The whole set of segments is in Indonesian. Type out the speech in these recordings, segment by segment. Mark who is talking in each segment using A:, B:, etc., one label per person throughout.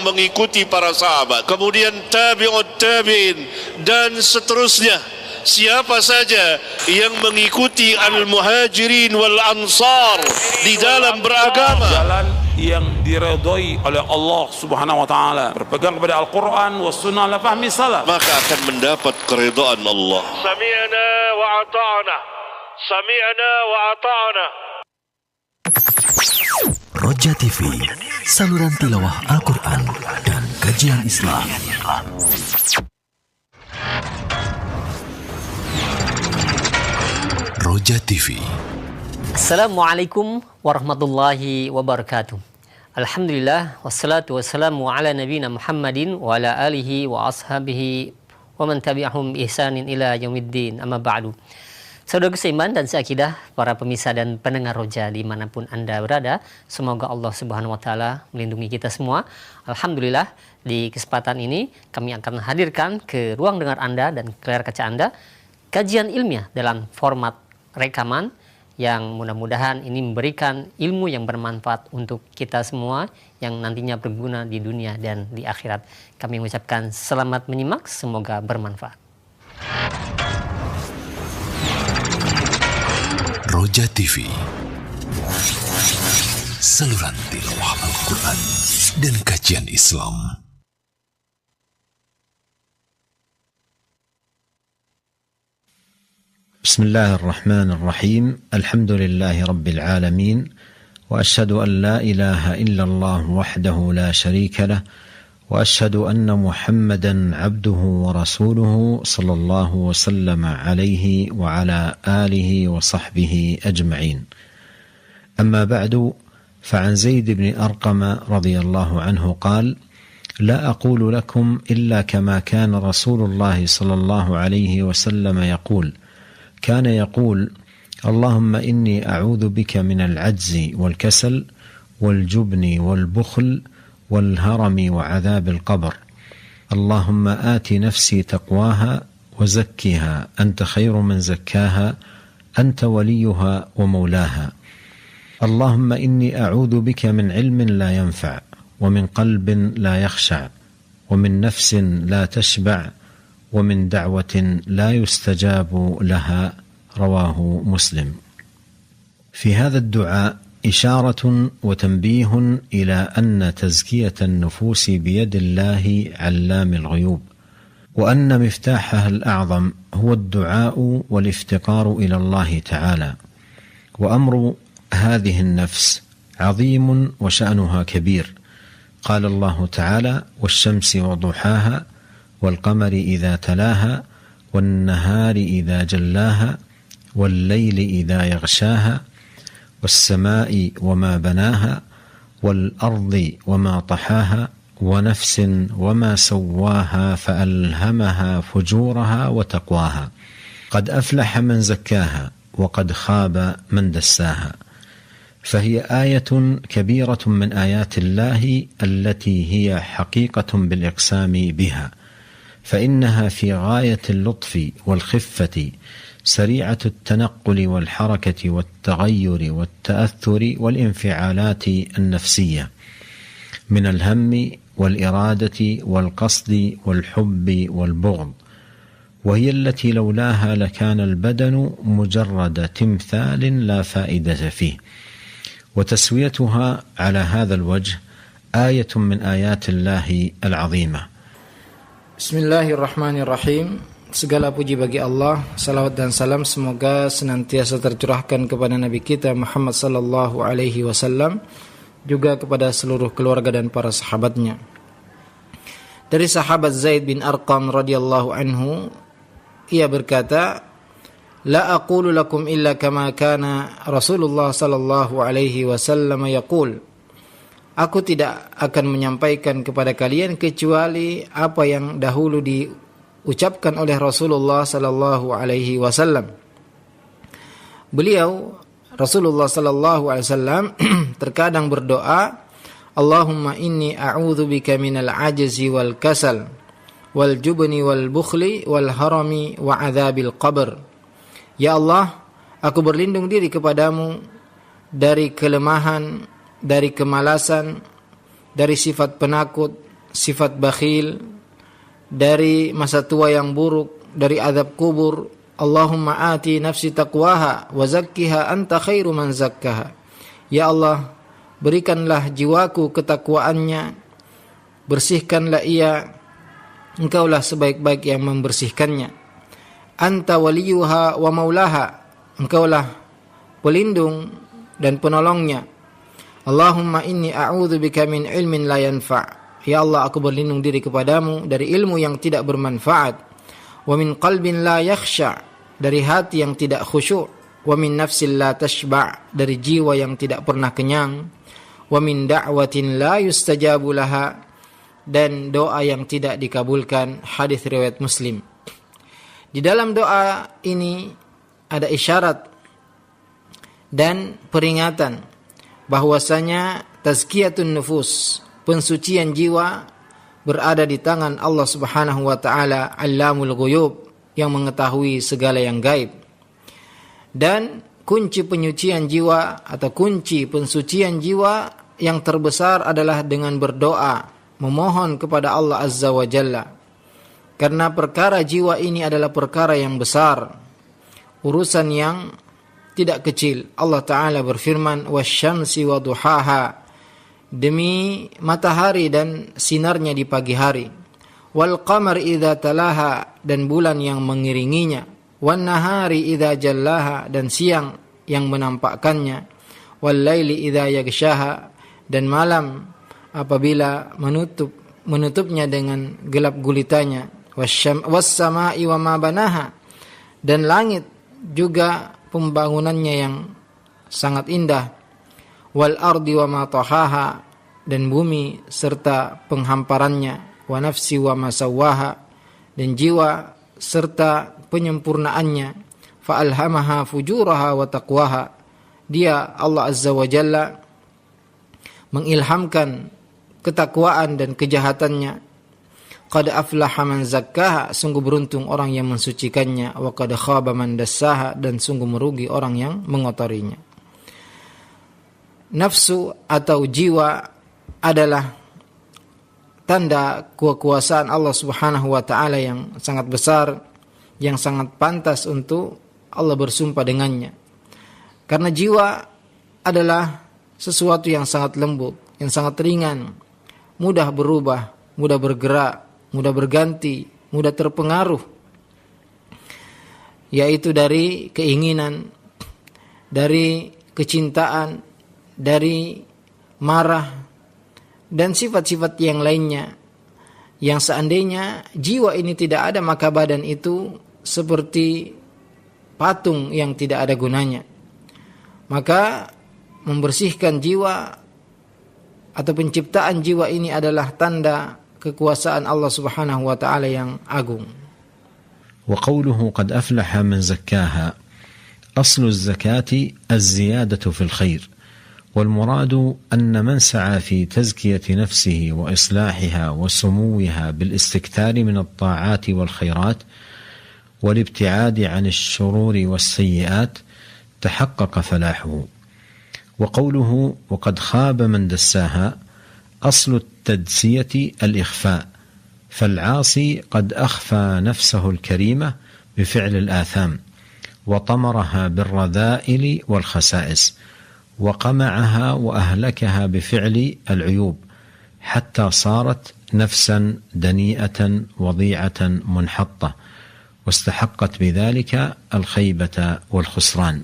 A: mengikuti para sahabat, kemudian tabi'ut tabi'in dan seterusnya. Siapa saja yang mengikuti al-muhajirin wal ansar di dalam beragama,
B: jalan yang diridhoi oleh Allah Subhanahu wa taala, berpegang kepada Al-Qur'an was sunnah ala fahmi salaf,
A: maka akan mendapat keridhaan Allah. Sami'na wa ata'na. Sami'na wa ata'na.
C: Roja TV, saluran tilawah Al-Quran dan kajian Islam. Roja TV.
D: Assalamualaikum warahmatullahi wabarakatuh. Alhamdulillah, wassalatu wassalamu ala nabiyina Muhammadin wa ala alihi wa ashabihi wa man tabi'ahum ihsanin ila yaumiddin, amma ba'du. Saudara seiman dan seakidah, para pemirsa dan pendengar Roja dimanapun Anda berada, semoga Allah Subhanahu wa Ta'ala melindungi kita semua. Alhamdulillah, di kesempatan ini kami akan hadirkan ke ruang dengar Anda dan ke layar kaca Anda kajian ilmiah dalam format rekaman yang mudah-mudahan ini memberikan ilmu yang bermanfaat untuk kita semua yang nantinya berguna di dunia dan di akhirat. Kami mengucapkan selamat menyimak, semoga bermanfaat.
C: Roja TV, saluran tilawah Al-Quran dan kajian Islam.
E: بسم الله الرحمن الرحيم. الحمد لله رب العالمين، وأشهد أن لا إله إلا الله وحده لا شريك له، وأشهد أن محمدا عبده ورسوله صلى الله وسلم عليه وعلى آله وصحبه أجمعين. أما بعد، فعن زيد بن أرقم رضي الله عنه قال: لا أقول لكم إلا كما كان رسول الله صلى الله عليه وسلم يقول. كان يقول: اللهم إني أعوذ بك من العجز والكسل والجبن والبخل والهرم وعذاب القبر. اللهم آت نفسي تقواها وزكها أنت خير من زكاها أنت وليها ومولاها. اللهم إني أعوذ بك من علم لا ينفع ومن قلب لا يخشع ومن نفس لا تشبع ومن دعوة لا يستجاب لها. رواه مسلم. في هذا الدعاء إشارة وتنبيه إلى أن تزكية النفوس بيد الله علام الغيوب، وأن مفتاحها الأعظم هو الدعاء والافتقار إلى الله تعالى. وأمر هذه النفس عظيم وشأنها كبير. قال الله تعالى: والشمس وضحاها والقمر إذا تلاها والنهار إذا جلاها والليل إذا يغشاها والسماء وما بناها والأرض وما طحاها ونفس وما سواها فألهمها فجورها وتقواها. قد أفلح من زكاها وقد خاب من دساها. فهي آية كبيرة من آيات الله التي هي حقيقة بالإقسام بها، فإنها في غاية اللطف والخفة، سريعة التنقل والحركة والتغير والتأثر والانفعالات النفسية من الهم والإرادة والقصد والحب والبغض، وهي التي لولاها لكان البدن مجرد تمثال لا فائدة فيه. وتسويتها على هذا الوجه آية من آيات الله العظيمة.
F: Bismillahirrahmanirrahim. Segala puji bagi Allah, salawat dan salam semoga senantiasa tercurahkan kepada Nabi kita Muhammad sallallahu alaihi wasallam, juga kepada seluruh keluarga dan para sahabatnya. Dari sahabat Zaid bin Arqam radhiyallahu anhu, ia berkata: La aqulu lakum illa kama kana Rasulullah sallallahu alaihi wasallam yaqul. Aku tidak akan menyampaikan kepada kalian kecuali apa yang dahulu diucapkan oleh Rasulullah sallallahu alaihi wasallam. Beliau Rasulullah sallallahu alaihi wasallam terkadang berdoa, Allahumma inni a'udzubika minal ajzi wal kasal wal jubni wal bukhli wal harami wa adzabil qabr. Ya Allah, aku berlindung diri kepadamu dari kelemahan, dari kemalasan, dari sifat penakut, sifat bakhil, dari masa tua yang buruk, dari azab kubur. Allahumma ati nafsi taqwaha wa zakkiha anta khairu man zakkaha. Ya Allah, berikanlah jiwaku ketakwaannya, bersihkanlah ia, Engkaulah sebaik-baik yang membersihkannya. Anta waliyuha wa maulaha, Engkaulah pelindung dan penolongnya. Allahumma inni a'udzubika min ilmin la yanfa'. Ya Allah, aku berlindung diri kepadamu dari ilmu yang tidak bermanfaat. Wa min qalbin la yakhsha', dari hati yang tidak khusyuk. Wa min nafsin la tashba', dari jiwa yang tidak pernah kenyang. Wa min da'watin la yustajabu laha, dan doa yang tidak dikabulkan. Hadis riwayat Muslim. Di dalam doa ini ada isyarat dan peringatan bahwasanya tazkiyatun nufus, pensucian jiwa, berada di tangan Allah Subhanahu wa taala, Allamul Ghuyub, yang mengetahui segala yang gaib. Dan kunci penyucian jiwa atau kunci pensucian jiwa yang terbesar adalah dengan berdoa, memohon kepada Allah Azza wa Jalla. Karena perkara jiwa ini adalah perkara yang besar, urusan yang tidak kecil. Allah Ta'ala berfirman, wasyamsi wa duhaha, demi matahari dan sinarnya di pagi hari, wal qamar idza talaha, dan bulan yang mengiringinya, wan nahari idza jallaha, dan siang yang menampakkannya, wal laili idza yaghshaha, dan malam apabila menutupnya dengan gelap gulitanya, was-sama'i wa ma banaha, dan langit juga pembangunannya yang sangat indah, wal ardi wa ma tahaha, dan bumi serta penghamparannya, wa nafsi wa ma sawwaha, dan jiwa serta penyempurnaannya, fa alhamaha fujuraha wa taqwaha, dia Allah Azza wa Jalla mengilhamkan ketakwaan dan kejahatannya. Qad aflaha man zakkaha, sungguh beruntung orang yang mensucikannya, wa qad khaba man dassaha, dan sungguh merugi orang yang mengotorinya. Nafsu atau jiwa adalah tanda kekuasaan Allah Subhanahu wa taala yang sangat besar, yang sangat pantas untuk Allah bersumpah dengannya. Karena jiwa adalah sesuatu yang sangat lembut, yang sangat ringan, mudah berubah, mudah bergerak, mudah berganti, mudah terpengaruh, yaitu dari keinginan, dari kecintaan, dari marah, dan sifat-sifat yang lainnya, yang seandainya jiwa ini tidak ada, maka badan itu seperti patung yang tidak ada gunanya. Maka membersihkan jiwa atau penciptaan jiwa ini adalah tanda kekuasaan Allah Subhanahu wa taala yang agung.
E: وقوله قد أفلح من زكاها أصل الزكاة الزيادة في الخير، والمراد أن من سعى في تزكية نفسه وإصلاحها وسموها بالاستكثار من الطاعات والخيرات والابتعاد عن الشرور والسيئات تحقق فلاحه. وقوله وقد خاب من دساها أصل التدسية الإخفاء، فالعاصي قد أخفى نفسه الكريمة بفعل الآثام وطمرها بالرذائل والخسائس، وقمعها وأهلكها بفعل العيوب، حتى صارت نفسا دنيئة وضيعة منحطة، واستحقت بذلك الخيبة والخسران.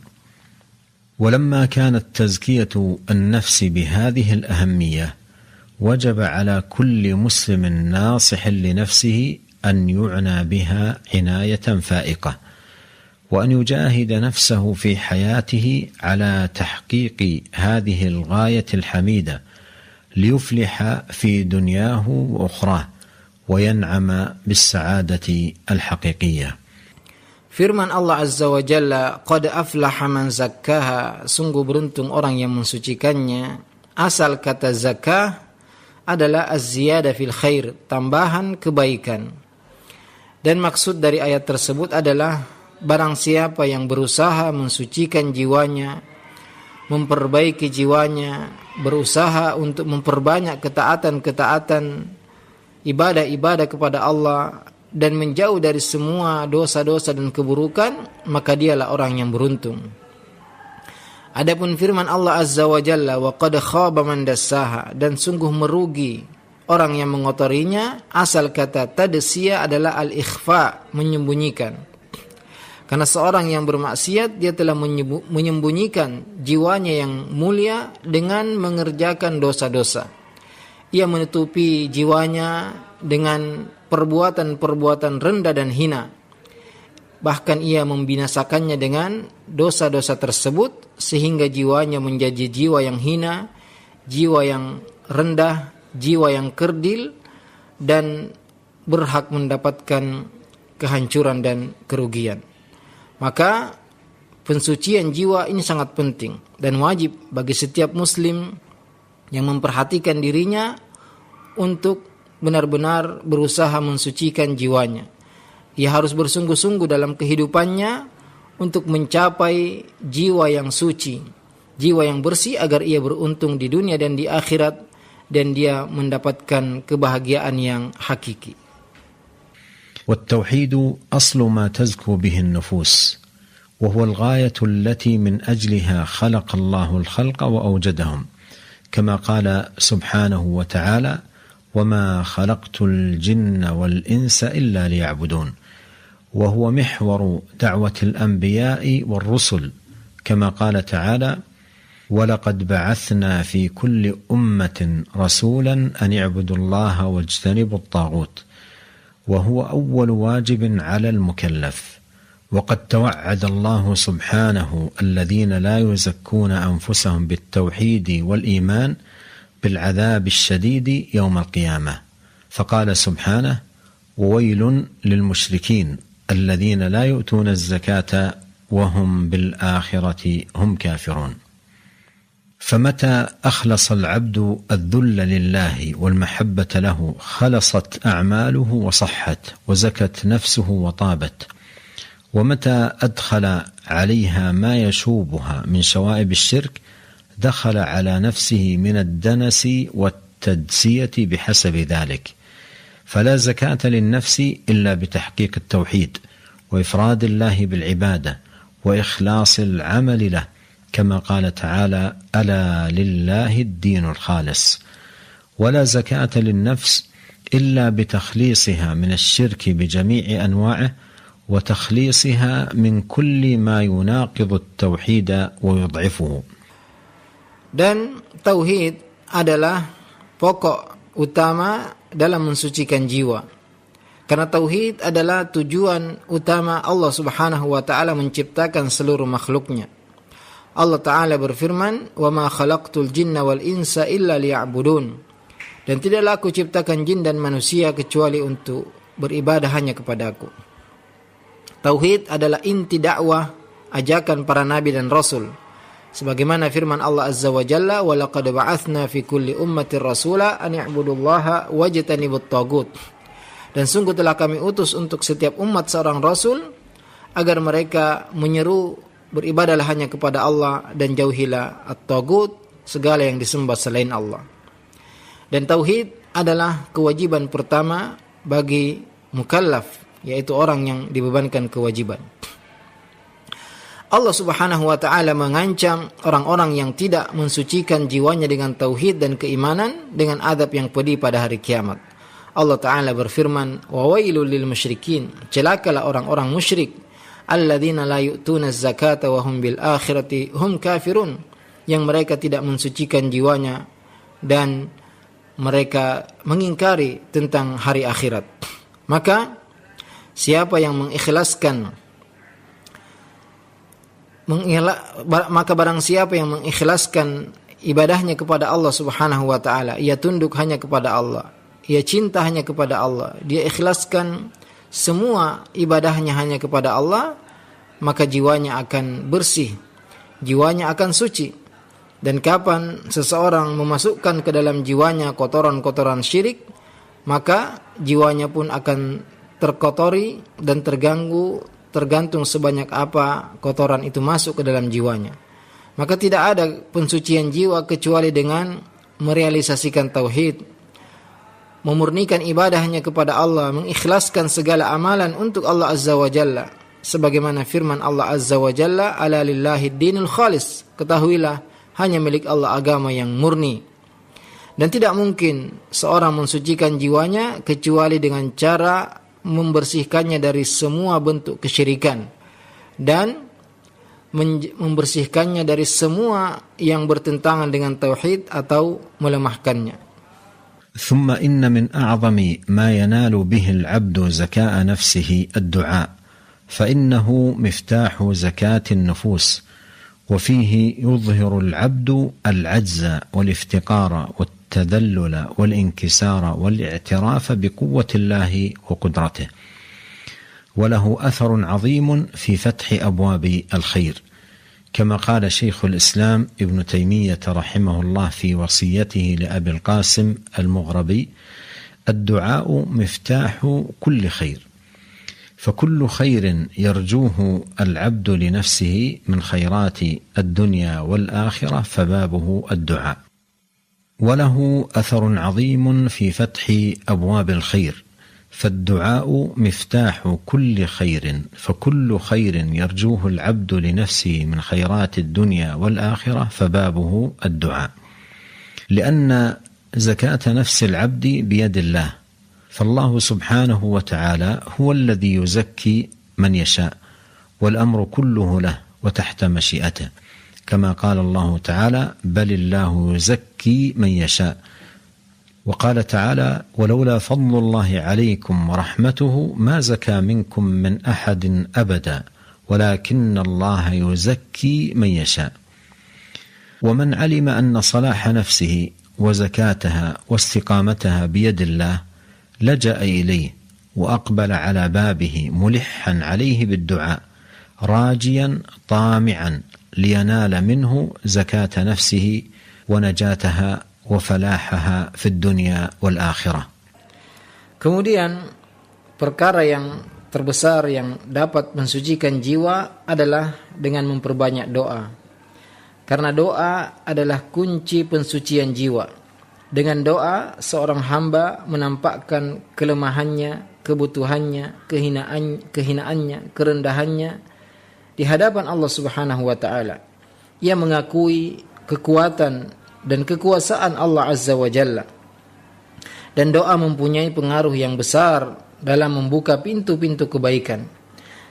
E: ولما كانت تزكية النفس بهذه الأهمية، وجب على كل مسلم ناصح لنفسه أن يعنى بها عناية فائقة، وأن يجاهد نفسه في حياته على تحقيق هذه الغاية الحميدة ليفلح في دنياه وأخراه وينعم بالسعادة الحقيقية.
F: Firman Allah Azza wa Jalla, qad aflaha man zakkaha, sungguh beruntung orang yang mensucikannya. Asal kata zakah adalah az-ziyadah fil khair, tambahan kebaikan. Dan maksud dari ayat tersebut adalah barang siapa yang berusaha mensucikan jiwanya, memperbaiki jiwanya, berusaha untuk memperbanyak ketaatan-ketaatan, ibadah-ibadah kepada Allah, dan menjauh dari semua dosa-dosa dan keburukan, maka dialah orang yang beruntung. Adapun firman Allah Azza wa Jalla, wa qad khaba man dassaha, dan sungguh merugi orang yang mengotorinya. Asal kata tadsiya adalah al-ikhfa, menyembunyikan. Karena seorang yang bermaksiat, dia telah menyembunyikan jiwanya yang mulia dengan mengerjakan dosa-dosa. Ia menutupi jiwanya dengan perbuatan-perbuatan rendah dan hina. Bahkan ia membinasakannya dengan dosa-dosa tersebut, sehingga jiwanya menjadi jiwa yang hina, jiwa yang rendah, jiwa yang kerdil, dan berhak mendapatkan kehancuran dan kerugian. Maka pensucian jiwa ini sangat penting dan wajib bagi setiap muslim yang memperhatikan dirinya untuk benar-benar berusaha mensucikan jiwanya. Ia harus bersungguh-sungguh dalam kehidupannya untuk mencapai jiwa yang suci, jiwa yang bersih, agar ia beruntung di dunia dan di akhirat, dan dia mendapatkan kebahagiaan yang hakiki.
E: والتوحيد أصل ما تزكو به النفوس، وهو الغاية التي من أجلها خلق الله الخلق وأوجدهم، كما قال سبحانه وتعالى: وما خلقت الجن والإنس إلا ليعبدون. وهو محور دعوة الأنبياء والرسل، كما قال تعالى: ولقد بعثنا في كل أمة رسولا أن اعبدوا الله واجتنبوا الطاغوت. وهو أول واجب على المكلف. وقد توعد الله سبحانه الذين لا يزكون أنفسهم بالتوحيد والإيمان بالعذاب الشديد يوم القيامة، فقال سبحانه: وويل للمشركين الذين لا يؤتون الزكاة وهم بالآخرة هم كافرون. فمتى أخلص العبد الذل لله والمحبة له خلصت أعماله وصحت وزكت نفسه وطابت. ومتى أدخل عليها ما يشوبها من شوائب الشرك دخل على نفسه من الدنس والتدسية بحسب ذلك. فلا زكاة للنفس إلا بتحقيق التوحيد وإفراد الله بالعبادة وإخلاص العمل له، كما قال تعالى: ألا لله الدين الخالص. ولا زكاة للنفس إلا بتخليصها من الشرك بجميع أنواعه وتخليصها من كل ما يناقض التوحيد ويضعفه.
F: Dan tauhid adalah pokok utama dalam mensucikan jiwa. Karena tauhid adalah tujuan utama Allah Subhanahu wa taala menciptakan seluruh makhluknya. Allah Ta'ala berfirman, وَمَا خَلَقْتُ الْجِنَّ وَالْإِنسَ إِلَّا لِيَعْبُدُونَ. Dan tidaklah aku ciptakan jin dan manusia kecuali untuk beribadah hanya kepadaku. Tauhid adalah inti dakwah, ajakan para nabi dan rasul. Sebagaimana firman Allah Azza wa Jalla, وَلَقَدْ بَعَثْنَا فِي كُلِّ أُمَّةٍ رَسُولًا أَنِ اعْبُدُوا اللَّهَ وَاجْتَنِبُوا الطَّاغُوتَ. Dan sungguh telah kami utus untuk setiap umat seorang rasul agar mereka menyeru beribadahlah hanya kepada Allah dan jauhilah at-taghut, segala yang disembah selain Allah. Dan tauhid adalah kewajiban pertama bagi mukallaf, yaitu orang yang dibebankan kewajiban. Allah Subhanahu wa taala mengancam orang-orang yang tidak mensucikan jiwanya dengan tauhid dan keimanan dengan azab yang pedih pada hari kiamat. Allah Ta'ala berfirman, wa wailul lil musyrikin, celakalah orang-orang musyrik, alladzina la yu'tuna zakata wa hum bil akhirati hum kafirun, yang mereka tidak mensucikan jiwanya dan mereka mengingkari tentang hari akhirat. Maka barang siapa yang mengikhlaskan ibadahnya kepada Allah Subhanahu wa taala, ia tunduk hanya kepada Allah, ia cinta hanya kepada Allah, dia ikhlaskan semua ibadahnya hanya kepada Allah, maka jiwanya akan bersih, jiwanya akan suci. Dan kapan seseorang memasukkan ke dalam jiwanya kotoran-kotoran syirik, maka jiwanya pun akan terkotori dan terganggu, tergantung sebanyak apa kotoran itu masuk ke dalam jiwanya. Maka tidak ada pensucian jiwa kecuali dengan merealisasikan tauhid, memurnikan ibadah hanya kepada Allah, mengikhlaskan segala amalan untuk Allah Azza wa Jalla. Sebagaimana firman Allah Azza wa Jalla, ala lillahi dinul khalis, ketahuilah hanya milik Allah agama yang murni. Dan tidak mungkin seorang mensucikan jiwanya kecuali dengan cara membersihkannya dari semua bentuk kesyirikan dan membersihkannya dari semua yang bertentangan dengan tauhid atau melemahkannya.
E: ثم إن من أعظم ما ينال به العبد زكاء نفسه الدعاء، فإنه مفتاح زكاة النفوس، وفيه يظهر العبد العجز والافتقار والتذلل والانكسار والاعتراف بقوة الله وقدرته، وله أثر عظيم في فتح أبواب الخير، كما قال شيخ الإسلام ابن تيمية رحمه الله في وصيته لأبي القاسم المغربي: الدعاء مفتاح كل خير، فكل خير يرجوه العبد لنفسه من خيرات الدنيا والآخرة فبابه الدعاء، وله أثر عظيم في فتح أبواب الخير، فالدعاء مفتاح كل خير، فكل خير يرجوه العبد لنفسه من خيرات الدنيا والآخرة فبابه الدعاء، لأن زكاة نفس العبد بيد الله، فالله سبحانه وتعالى هو الذي يزكي من يشاء، والأمر كله له وتحت مشيئته، كما قال الله تعالى: بل الله يزكي من يشاء. وقال تعالى: ولولا فضل الله عليكم ورحمته ما زكى منكم من أحد أبدا ولكن الله يزكي من يشاء. ومن علم أن صلاح نفسه وزكاتها واستقامتها بيد الله لجأ إليه وأقبل على بابه ملحا عليه بالدعاء، راجيا طامعا لينال منه زكاة نفسه ونجاتها وفلاحها في الدنيا والآخرة.
F: Kemudian perkara yang terbesar yang dapat mensucikan jiwa adalah dengan memperbanyak doa. Karena doa adalah kunci pensucian jiwa. Dengan doa seorang hamba menampakkan kelemahannya, kebutuhannya, kehinaannya, kerendahannya di hadapan Allah Subhanahu wa taala. Ia mengakui kekuatan dan kekuasaan Allah Azza wa Jalla. Dan doa mempunyai pengaruh yang besar dalam membuka pintu-pintu kebaikan.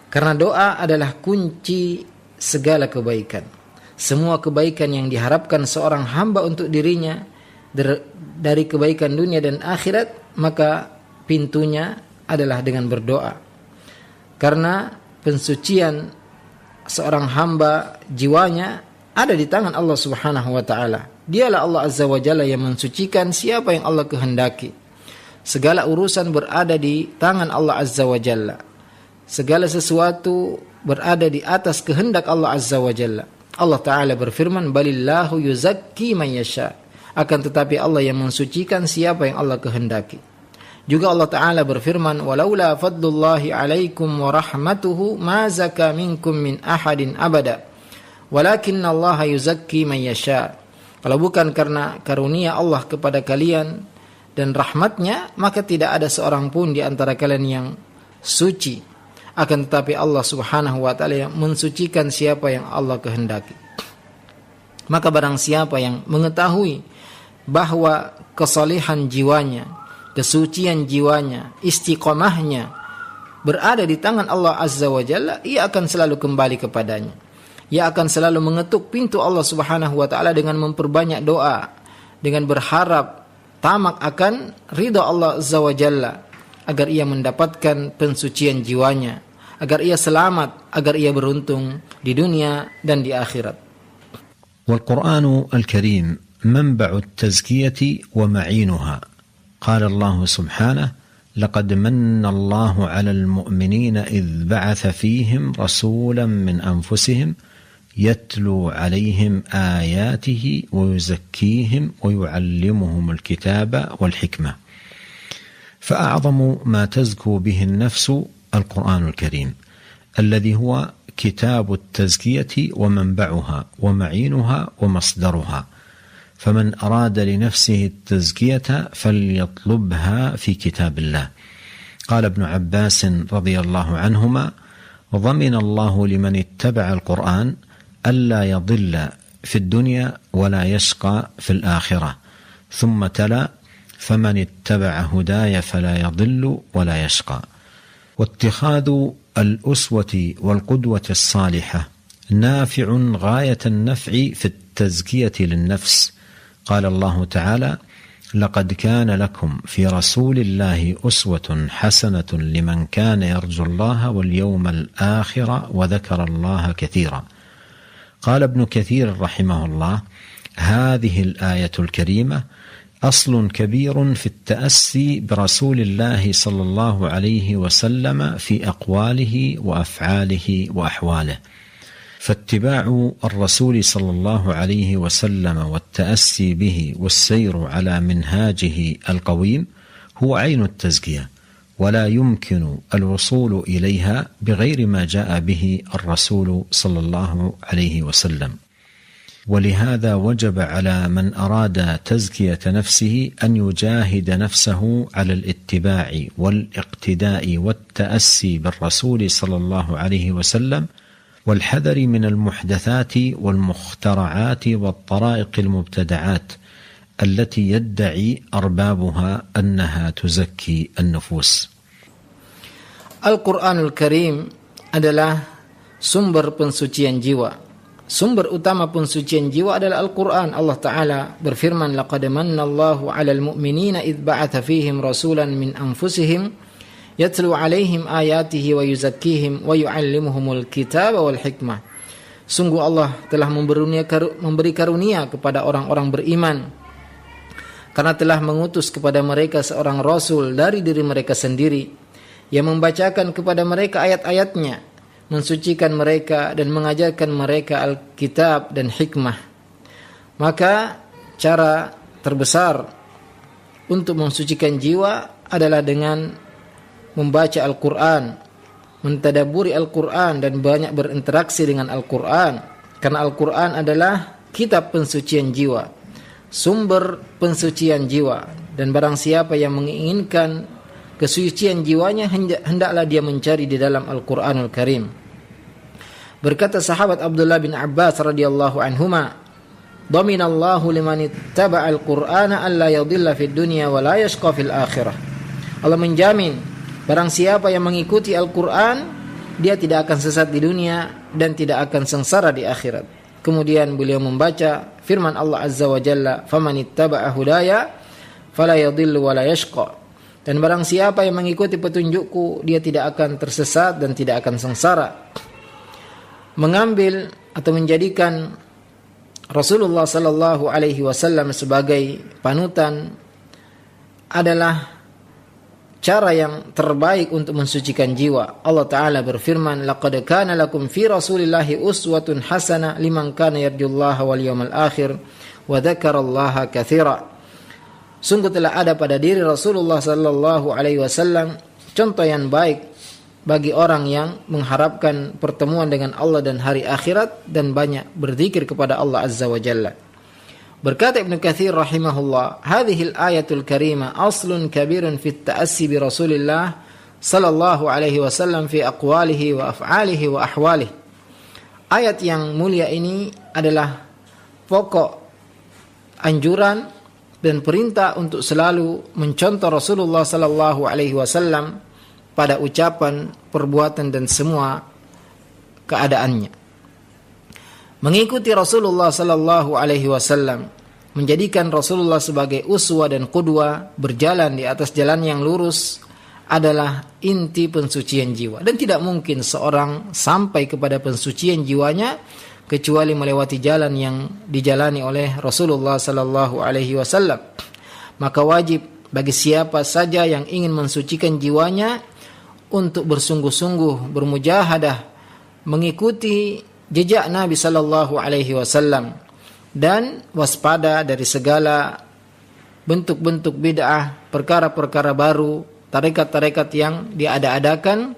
F: Karena doa adalah kunci segala kebaikan. Semua kebaikan yang diharapkan seorang hamba untuk dirinya dari kebaikan dunia dan akhirat, maka pintunya adalah dengan berdoa. Karena pensucian seorang hamba jiwanya ada di tangan Allah Subhanahu wa taala. Dialah Allah Azza wa Jalla yang mensucikan siapa yang Allah kehendaki. Segala urusan berada di tangan Allah Azza wa Jalla. Segala sesuatu berada di atas kehendak Allah Azza wa Jalla. Allah Ta'ala berfirman, balillahu yuzakki man yasha. Akan tetapi Allah yang mensucikan siapa yang Allah kehendaki. Juga Allah Ta'ala berfirman, walaula fadlullahi alaikum wa rahmatuhu ma zaka minkum min ahadin abada. Walakinna Allah yuzakki man yasha. Kalau bukan karena karunia Allah kepada kalian dan rahmatnya, maka tidak ada seorang pun di antara kalian yang suci. Akan tetapi Allah Subhanahu wa taala yang mensucikan siapa yang Allah kehendaki. Maka barang siapa yang mengetahui bahwa kesalehan jiwanya, kesucian jiwanya, istiqamahnya berada di tangan Allah Azza wa Jalla, ia akan selalu kembali kepadanya. Ia akan selalu mengetuk pintu Allah Subhanahu wa taala dengan memperbanyak doa, dengan berharap tamak akan ridha Allah Azza wa Jalla, agar ia mendapatkan pensucian jiwanya, agar ia selamat, agar ia beruntung di dunia dan di akhirat.
E: والقرآن الكريم منبع التزكية ومعينها. قال الله سبحانه: لقد من الله على المؤمنين إذ بعث فيهم رسولا من أنفسهم يتلو عليهم آياته ويزكيهم ويعلمهم الكتاب والحكمة. فأعظم ما تزكو به النفس القرآن الكريم، الذي هو كتاب التزكية ومنبعها ومعينها ومصدرها، فمن أراد لنفسه التزكية فليطلبها في كتاب الله. قال ابن عباس رضي الله عنهما: ضمن الله لمن اتبع القرآن ألا يضل في الدنيا ولا يشقى في الآخرة. ثم تلا: فمن اتبع هداي فلا يضل ولا يشقى. واتخاذ الأسوة والقدوة الصالحة نافع غاية النفع في التزكية للنفس. قال الله تعالى: لقد كان لكم في رسول الله أسوة حسنة لمن كان يرجو الله واليوم الآخر وذكر الله كثيرا. قال ابن كثير رحمه الله: هذه الآية الكريمة أصل كبير في التأسي برسول الله صلى الله عليه وسلم في أقواله وأفعاله وأحواله، فاتباع الرسول صلى الله عليه وسلم والتأسي به والسير على منهاجه القويم هو عين التزكية، ولا يمكن الوصول إليها بغير ما جاء به الرسول صلى الله عليه وسلم. ولهذا وجب على من أراد تزكية نفسه أن يجاهد نفسه على الاتباع والاقتداء والتأسي بالرسول صلى الله عليه وسلم، والحذر من المحدثات والمخترعات والطرائق المبتدعات التي يدعي أربابها أنها تزكي النفوس.
F: Al-Quranul Karim adalah sumber pensucian jiwa. Sumber utama pensucian jiwa adalah Al-Quran. Allah Ta'ala berfirman, laqad mannallahu 'alal mu'minina idh ba'atha fihim rasulan min anfusihim yatlu 'alaihim ayatihi wa yuzakkihim wa yu'allimuhumul kitaba wal hikmah. Sungguh Allah telah memberi karunia kepada orang-orang beriman karena telah mengutus kepada mereka seorang rasul dari diri mereka sendiri yang membacakan kepada mereka ayat-ayatnya, mensucikan mereka dan mengajarkan mereka Alkitab dan hikmah. Maka cara terbesar untuk mensucikan jiwa adalah dengan membaca Al-Quran, mentadaburi Al-Quran dan banyak berinteraksi dengan Al-Quran. Karena Al-Quran adalah kitab pensucian jiwa, sumber pensucian jiwa. Dan barang siapa yang menginginkan kesucian jiwanya, hendaklah dia mencari di dalam Al-Quranul Karim. Berkata sahabat Abdullah bin Abbas radhiyallahu anhuma, "Dhaminallahu liman ittaba'al Qur'ana alla yadhilla fid dunya wa la yashqa fil akhirah." Allah menjamin barang siapa yang mengikuti Al-Qur'an, dia tidak akan sesat di dunia dan tidak akan sengsara di akhirat. Kemudian beliau membaca firman Allah Azza wa Jalla, "Faman ittaba'a hudaya fala yadhillu wa la yashqa." Dan barang siapa yang mengikuti petunjukku, dia tidak akan tersesat dan tidak akan sengsara. Mengambil atau menjadikan Rasulullah sallallahu alaihi wasallam sebagai panutan adalah cara yang terbaik untuk mensucikan jiwa. Allah Ta'ala berfirman, laqad kana lakum fi rasulillahi uswatun hasanah liman kana yarjullaha wal yawmal akhir wa dzakarallaha katsira. Sungguh telah ada pada diri Rasulullah sallallahu alaihi wasallam contoh yang baik bagi orang yang mengharapkan pertemuan dengan Allah dan hari akhirat dan banyak berzikir kepada Allah Azza wa Jalla. Berkata Ibnu Katsir rahimahullah, hadhil ayatul karimah aslun kabirun fit ta'assi bi Rasulillah sallallahu alaihi wasallam fi aqwalihi wa af'alihi wa ahwalihi. Ayat yang mulia ini adalah pokok anjuran dan perintah untuk selalu mencontoh Rasulullah sallallahu alaihi wasallam pada ucapan, perbuatan dan semua keadaannya. Mengikuti Rasulullah sallallahu alaihi wasallam, menjadikan Rasulullah sebagai uswa dan qudwa, berjalan di atas jalan yang lurus adalah inti pensucian jiwa. Dan tidak mungkin seorang sampai kepada pensucian jiwanya kecuali melewati jalan yang dijalani oleh Rasulullah sallallahu alaihi wasallam. Maka wajib bagi siapa saja yang ingin mensucikan jiwanya untuk bersungguh-sungguh bermujahadah mengikuti jejak Nabi sallallahu alaihi wasallam dan waspada dari segala bentuk-bentuk bid'ah, perkara-perkara baru, tarekat-tarekat yang diada-adakan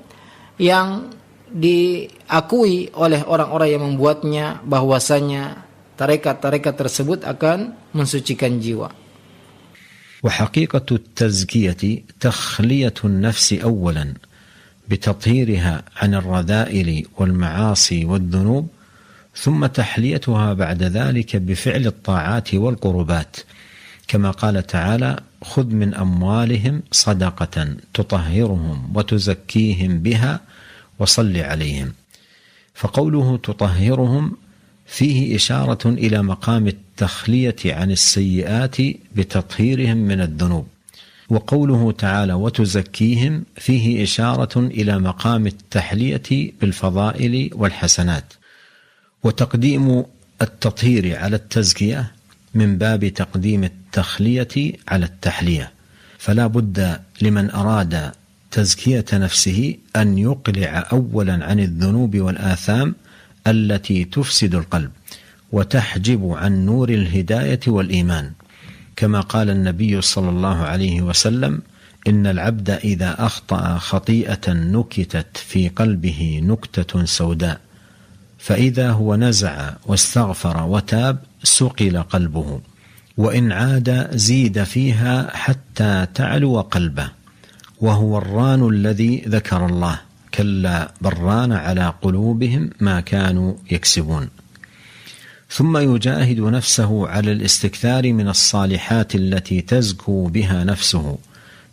F: yang diakui oleh orang-orang yang membuatnya bahwasanya tarekat-tarekat tersebut akan mensucikan jiwa.
E: وحقيقة التزكية تخلية النفس أولا بتطهيرها عن الرذائل والمعاصي والذنوب، ثم تحليتها بعد ذلك بفعل الطاعات والقربات، كما قال تعالى: خذ من أموالهم صدقة تطهرهم وتزكيهم بها وصل عليهم. فقوله تطهرهم فيه إشارة إلى مقام التخلية عن السيئات بتطهيرهم من الذنوب، وقوله تعالى وتزكيهم فيه إشارة إلى مقام التحلية بالفضائل والحسنات. وتقديم التطهير على التزكية من باب تقديم التخلية على التحلية، فلا بد لمن أراد تزكية نفسه أن يقلع أولا عن الذنوب والآثام التي تفسد القلب وتحجب عن نور الهداية والإيمان، كما قال النبي صلى الله عليه وسلم: إن العبد إذا أخطأ خطيئة نكتت في قلبه نكتة سوداء، فإذا هو نزع واستغفر وتاب سقل قلبه، وإن عاد زيد فيها حتى تعلو قلبه، وهو الران الذي ذكر الله، كلا بران على قلوبهم ما كانوا يكسبون. ثم يجاهد نفسه على الاستكثار من الصالحات التي تزكو بها نفسه،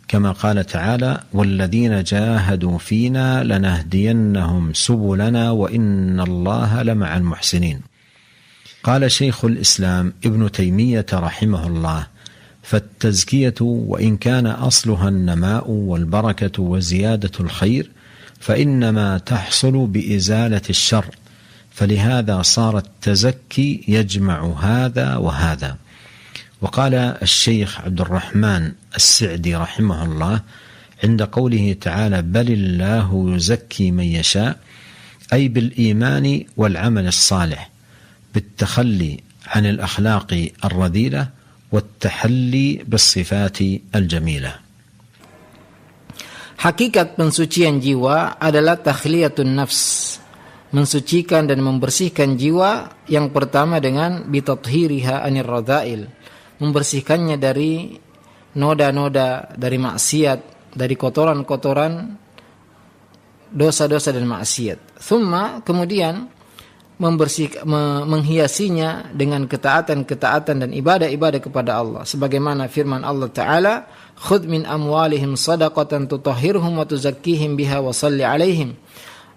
E: كما قال تعالى: والذين جاهدوا فينا لنهدينهم سبلنا وإن الله لمع المحسنين. قال شيخ الإسلام ابن تيمية رحمه الله: فالتزكية وإن كان أصلها النماء والبركة وزيادة الخير، فإنما تحصل بإزالة الشر، فلهذا صار التزكي يجمع هذا وهذا. وقال الشيخ عبد الرحمن السعدي رحمه الله عند قوله تعالى: بل الله يزكي من يشاء، أي بالإيمان والعمل الصالح، بالتخلي عن الأخلاق الرذيلة والتحلي بالصفات الجميلة.
F: Hakikat pensucian jiwa adalah takhliyatun nafs, mensucikan dan membersihkan jiwa. Yang pertama dengan bitathhiriha anir radha'il, membersihkannya dari noda-noda, dari maksiat, dari kotoran-kotoran dosa-dosa dan maksiat. Kemudian menghiasinya dengan ketaatan-ketaatan dan ibadah-ibadah kepada Allah, sebagaimana firman Allah Ta'ala: khudh min amwalihim sadaqatan tutahhirhum wa tuzakkihim biha wa shalli alaihim.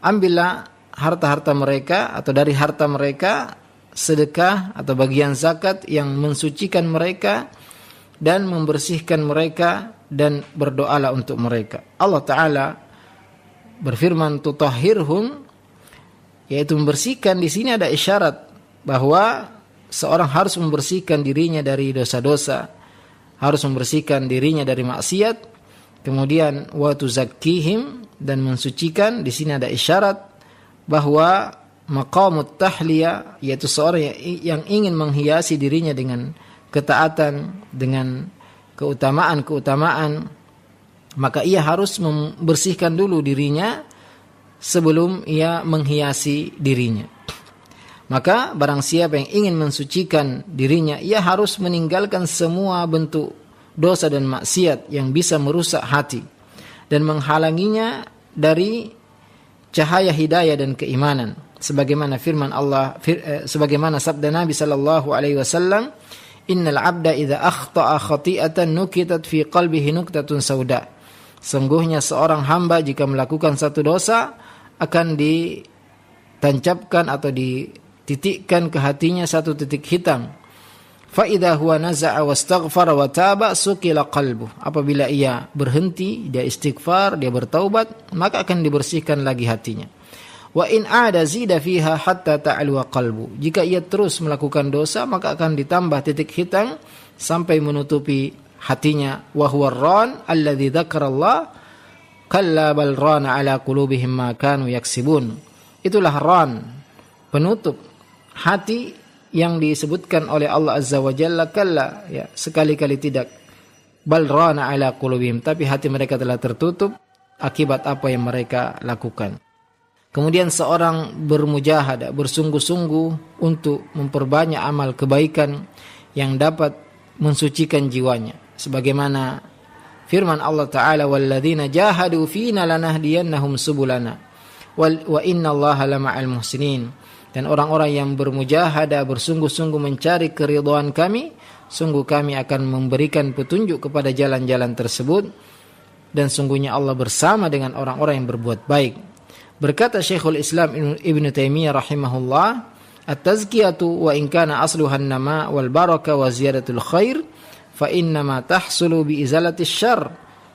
F: Ambillah harta-harta mereka atau dari harta mereka sedekah atau bagian zakat yang mensucikan mereka dan membersihkan mereka, dan berdoalah untuk mereka. Allah Ta'ala berfirman tutahhirhum, yaitu membersihkan. Di sini ada isyarat bahwa seorang harus membersihkan dirinya dari dosa-dosa, harus membersihkan dirinya dari maksiat. Kemudian wa tuzakkihim, dan mensucikan. Di sini ada isyarat bahwa maqamut tahliyah, yaitu seorang yang ingin menghiasi dirinya dengan ketaatan, dengan keutamaan-keutamaan, maka ia harus membersihkan dulu dirinya sebelum ia menghiasi dirinya. Maka barang siapa yang ingin mensucikan dirinya, ia harus meninggalkan semua bentuk dosa dan maksiat yang bisa merusak hati dan menghalanginya dari cahaya hidayah dan keimanan. Sebagaimana firman Allah, sebagaimana sabda Nabi sallallahu alaihi wasallam, innal abda idza akhta'a khati'atan nukitat fi qalbihi nuktatun sauda. Sungguhnya seorang hamba jika melakukan satu dosa akan ditancapkan atau dititikkan ke hatinya satu titik hitam. Fa idza huwa naza'a wastaghfara wa taba sukila qalbu. Apabila ia berhenti, dia istighfar, dia bertaubat, maka akan dibersihkan lagi hatinya. Wa in ada zida fiha hatta ta'alwa qalbu. Jika ia terus melakukan dosa, maka akan ditambah titik hitam sampai menutupi hatinya. Wa huwa ar-ran alladzi dzakarallah kalla bal rana ala qulubihim ma kanu yaksibun. Itulah ran, penutup hati yang disebutkan oleh Allah Azza wa Jalla, kalla, ya, sekali-kali tidak, bal rana ala qulubihim, tapi hati mereka telah tertutup akibat apa yang mereka lakukan. Kemudian seorang bermujahadah, bersungguh-sungguh untuk memperbanyak amal kebaikan yang dapat mensucikan jiwanya. Sebagaimana firman Allah Ta'ala, وَالَّذِينَ جَاهَدُوا فِينَا لَنَهْدِيَنَّهُمْ سُبُلَنَا وَإِنَّ اللَّهَ لَمَعَ الْمُحْسِنِينَ. Dan orang-orang yang bermujahadah, bersungguh-sungguh mencari keridhaan kami, sungguh kami akan memberikan petunjuk kepada jalan-jalan tersebut, dan sungguhnya Allah bersama dengan orang-orang yang berbuat baik. Berkata Syekhul Islam Ibn Taimiyah rahimahullah, at-tazkiyatu wa in kana asluha an-nama wal baraka wa ziyadatul khair fa innama tahsulu bi izalati syarr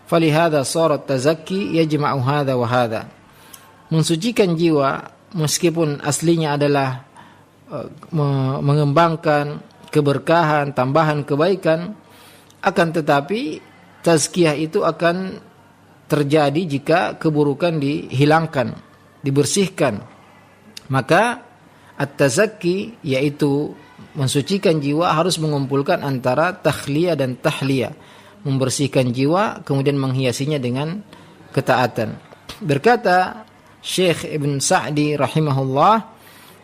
F: falihada sarat tazakki yajma'u hadha wa hadha. Mensucikan jiwa meskipun aslinya adalah mengembangkan keberkahan, tambahan kebaikan, akan tetapi tazkiyah itu akan terjadi jika keburukan dihilangkan, dibersihkan. Maka at-tazakki, yaitu mensucikan jiwa, harus mengumpulkan antara takhliyah dan tahliyah, membersihkan jiwa kemudian menghiasinya dengan ketaatan. Berkata Syekh Ibn Sa'di rahimahullah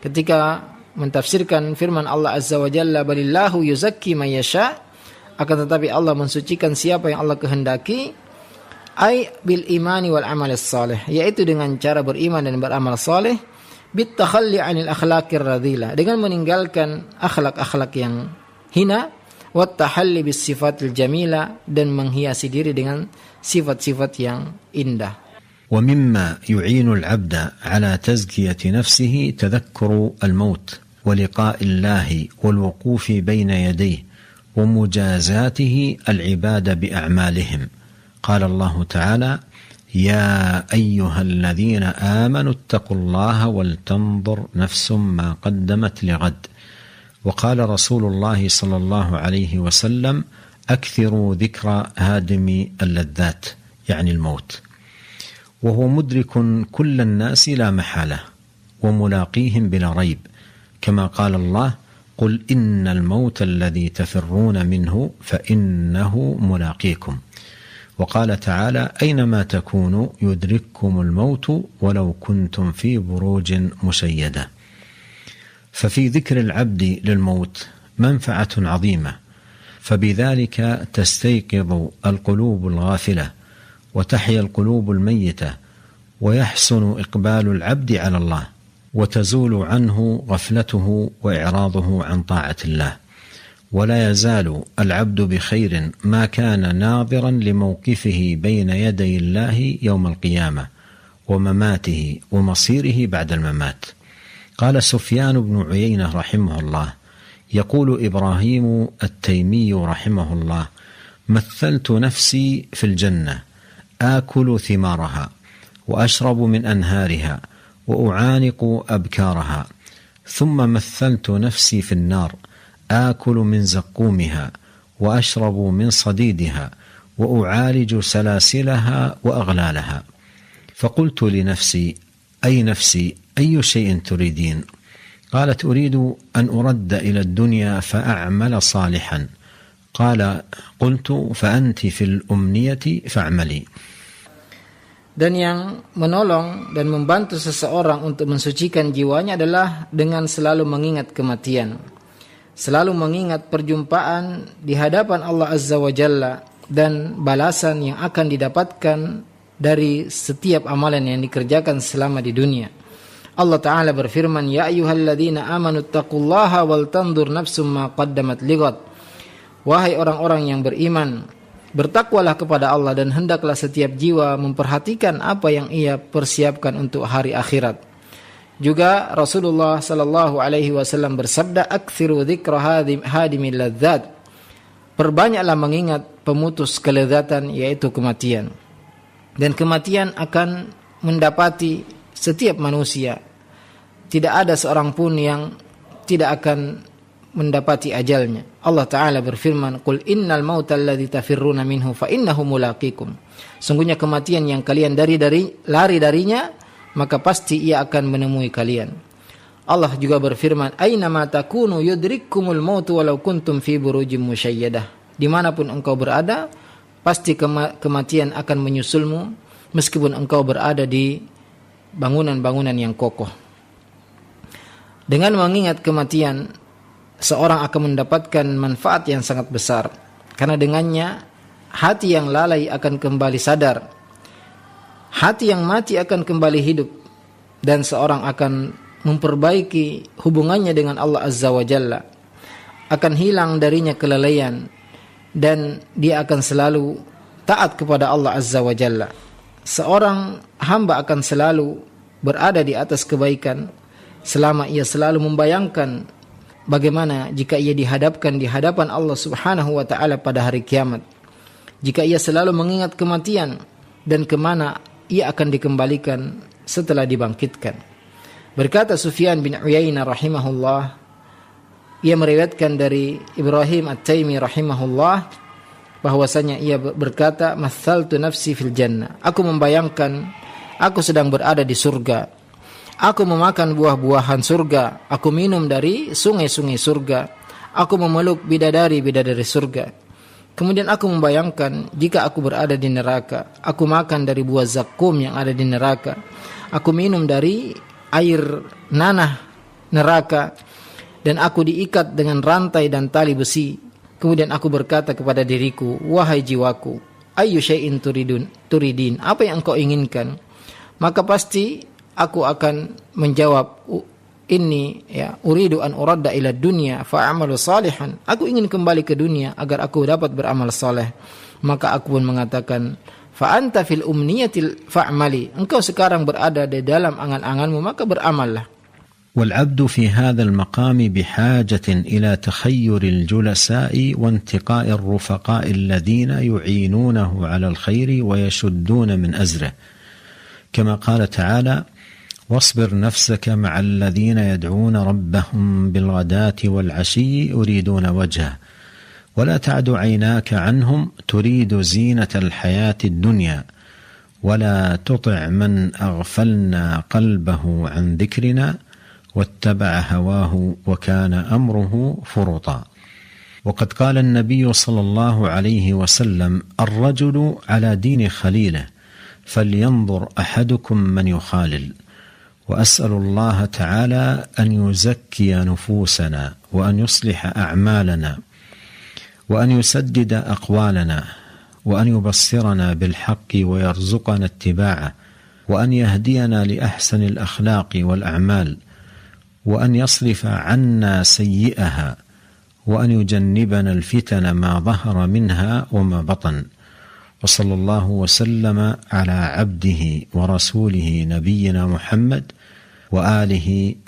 F: ketika mentafsirkan firman Allah Azza wa Jalla, balillahu yuzakki man yasha, akan tetapi Allah mensucikan siapa yang Allah kehendaki, ay bil imani wal amal salih, yaitu dengan cara beriman dan beramal saleh, bit takhalli 'anil akhlaqir radhilah, dengan meninggalkan akhlak-akhlak yang hina, wat tahalli bis sifatil jamila, dan menghiasi diri dengan sifat-sifat yang indah.
E: ومما يعين العبد على تزكية نفسه تذكر الموت ولقاء الله والوقوف بين يديه ومجازاته العباد بأعمالهم. قال الله تعالى: يا أيها الذين آمنوا اتقوا الله ولتنظر نفس ما قدمت لغد. وقال رسول الله صلى الله عليه وسلم: أكثروا ذكر هادم اللذات، يعني الموت. وهو مدرك كل الناس لا محالة وملاقيهم بلا ريب، كما قال الله: قل إن الموت الذي تفرون منه فإنه ملاقيكم. وقال تعالى: أينما تكونوا يدرككم الموت ولو كنتم في بروج مشيدة. ففي ذكر العبد للموت منفعة عظيمة، فبذلك تستيقظ القلوب الغافلة وتحيا القلوب الميتة ويحسن إقبال العبد على الله وتزول عنه غفلته وإعراضه عن طاعة الله. ولا يزال العبد بخير ما كان ناظرا لموقفه بين يدي الله يوم القيامة ومماته ومصيره بعد الممات. قال سفيان بن عيينة رحمه الله: يقول إبراهيم التيمي رحمه الله: مثلت نفسي في الجنة آكل ثمارها وأشرب من أنهارها وأعانق أبكارها، ثم مثلت نفسي في النار آكل من زقومها وأشرب من صديدها وأعالج سلاسلها وأغلالها. فقلت لنفسي: أي نفسي، أي شيء تريدين؟ قالت: أريد أن أرد إلى الدنيا فأعمل صالحا. قلت: فأنت في الأمنية فاعملي.
F: Dan yang menolong dan membantu seseorang untuk mensucikan jiwanya adalah dengan selalu mengingat kematian, selalu mengingat perjumpaan di hadapan Allah Azza wa Jalla dan balasan yang akan didapatkan dari setiap amalan yang dikerjakan selama di dunia. Allah Ta'ala berfirman: Ya ayyuhalladzina amanu taqullaha wal tandur nafsum ma qaddamat lighad. Wahai orang-orang yang beriman, bertakwalah kepada Allah dan hendaklah setiap jiwa memperhatikan apa yang ia persiapkan untuk hari akhirat. Juga Rasulullah sallallahu alaihi wasallam bersabda: "Aktsiru dzikra hadimil ladzat." Perbanyaklah mengingat pemutus kelezatan, yaitu kematian. Dan kematian akan mendapati setiap manusia. Tidak ada seorang pun yang tidak akan mendapati ajalnya. Allah Ta'ala berfirman: "Qul innal mauta alladzi tafirruna minhu fa innahu mulaqikum." Sungguhnya kematian yang kalian lari darinya, maka pasti ia akan menemui kalian. Allah juga berfirman: "Aina ma takunu yudrikkumul mautu walau kuntum fi burujim musyayyadah." Dimanapun engkau berada, pasti kematian akan menyusulmu meskipun engkau berada di bangunan-bangunan yang kokoh. Dengan mengingat kematian, seorang akan mendapatkan manfaat yang sangat besar, karena dengannya hati yang lalai akan kembali sadar, hati yang mati akan kembali hidup, dan seorang akan memperbaiki hubungannya dengan Allah Azza wa Jalla. Akan hilang darinya kelalaian, dan dia akan selalu taat kepada Allah Azza wa Jalla. Seorang hamba akan selalu berada di atas kebaikan selama ia selalu membayangkan bagaimana jika ia dihadapkan di hadapan Allah Subhanahu wa taala pada hari kiamat. Jika ia selalu mengingat kematian dan kemana ia akan dikembalikan setelah dibangkitkan. Berkata Sufyan bin Uyainah rahimahullah, ia meriwayatkan dari Ibrahim At-Taimi rahimahullah bahwasanya ia berkata, "Mathaltu nafsi fil jannah." Aku membayangkan aku sedang berada di surga. Aku memakan buah-buahan surga, aku minum dari sungai-sungai surga, aku memeluk bidadari-bidadari surga. Kemudian aku membayangkan jika aku berada di neraka, aku makan dari buah zakum yang ada di neraka, aku minum dari air nanah neraka, dan aku diikat dengan rantai dan tali besi. Kemudian aku berkata kepada diriku, "Wahai jiwaku, ayyu syai'in turidin, apa yang engkau inginkan?" Maka pasti aku akan menjawab, "Inni uridu an uradda ila dunya fa'amalu salihan." Aku ingin kembali ke dunia agar aku dapat beramal saleh. Maka aku pun mengatakan, "Fa anta fil umniyatil fa'mali." Engkau sekarang berada di dalam angan-anganmu, maka beramallah.
E: والعبد في هذا المقام بحاجة إلى تخير الجلساء وانتقاء الرفقاء الذين يعينونه على الخير ويشدون من أزره، كما قال تعالى: واصبر نفسك مع الذين يدعون ربهم بالغداة والعشي يريدون وجهه ولا تعد عيناك عنهم تريد زينة الحياة الدنيا ولا تطع من أغفلنا قلبه عن ذكرنا واتبع هواه وكان أمره فرطا. وقد قال النبي صلى الله عليه وسلم: الرجل على دين خليله فلينظر أحدكم من يخالل. وأسأل الله تعالى أن يزكي نفوسنا وأن يصلح أعمالنا وأن يسدد أقوالنا وأن يبصرنا بالحق ويرزقنا اتباعه وأن يهدينا لأحسن الأخلاق والأعمال وأن يصرف عنا سيئها وأن يجنبنا الفتن ما ظهر منها وما بطن. وصلى الله وسلم على عبده ورسوله نبينا محمد وآله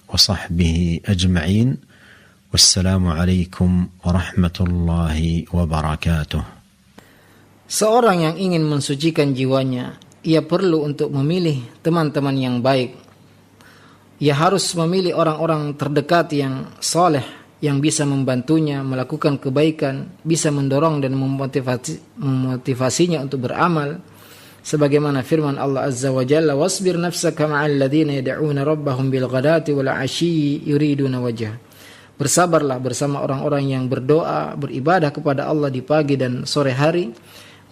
E: وصحبه أجمعين. والسلام عليكم ورحمة الله وبركاته.
F: Seorang yang ingin mensucikan jiwanya, ia perlu untuk memilih teman-teman yang baik. Ia harus memilih orang-orang terdekat yang soleh, yang bisa membantunya melakukan kebaikan, bisa mendorong dan memotivasinya untuk beramal. Sebagaimana firman Allah Azza wa Jalla, "Wasbir nafsaka ma'al ladzina yad'una rabbahum bil ghadati wal 'ashyi yuriduna wajhah." Bersabarlah bersama orang-orang yang berdoa, beribadah kepada Allah di pagi dan sore hari.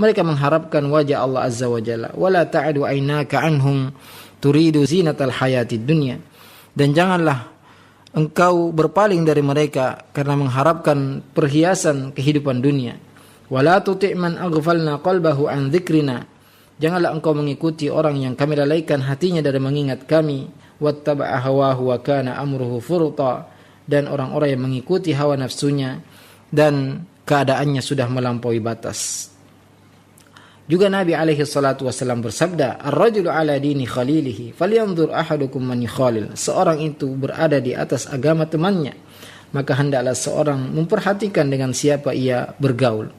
F: Mereka mengharapkan wajah Allah Azza wa Jalla. "Wala ta'du 'ainaka 'anhum turidu zinatal hayatid dunya." Dan janganlah engkau berpaling dari mereka karena mengharapkan perhiasan kehidupan dunia. "Wala tuti' man aghfalna qalbahu an dzikrina." Janganlah engkau mengikuti orang yang kami lalaikan hatinya dari mengingat kami. "Wattaba'a hawahu wa kana amruhu furta." Dan orang-orang yang mengikuti hawa nafsunya dan keadaannya sudah melampaui batas. Juga Nabi alaihi salatu wasallam bersabda, "Ar-rajulu ala dini khalilihi, falyanzur ahadukum man yukhalil." Seorang itu berada di atas agama temannya, maka hendaklah seorang memperhatikan dengan siapa ia bergaul.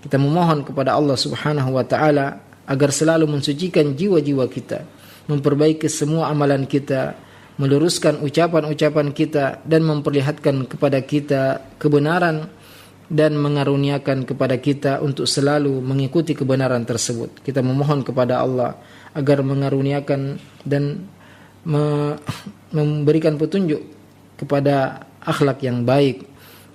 F: Kita memohon kepada Allah Subhanahu wa taala agar selalu mensucikan jiwa-jiwa kita, memperbaiki semua amalan kita, meluruskan ucapan-ucapan kita, dan memperlihatkan kepada kita kebenaran, dan mengaruniakan kepada kita untuk selalu mengikuti kebenaran tersebut. Kita memohon kepada Allah agar mengaruniakan dan memberikan petunjuk kepada akhlak yang baik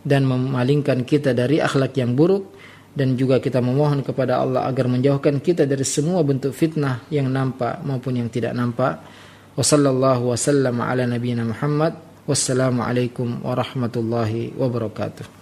F: dan memalingkan kita dari akhlak yang buruk. Dan juga kita memohon kepada Allah agar menjauhkan kita dari semua bentuk fitnah yang nampak maupun yang tidak nampak. Wa sallallahu wa sallam ala nabiyyina Muhammad. Wassalamualaikum warahmatullahi wabarakatuh.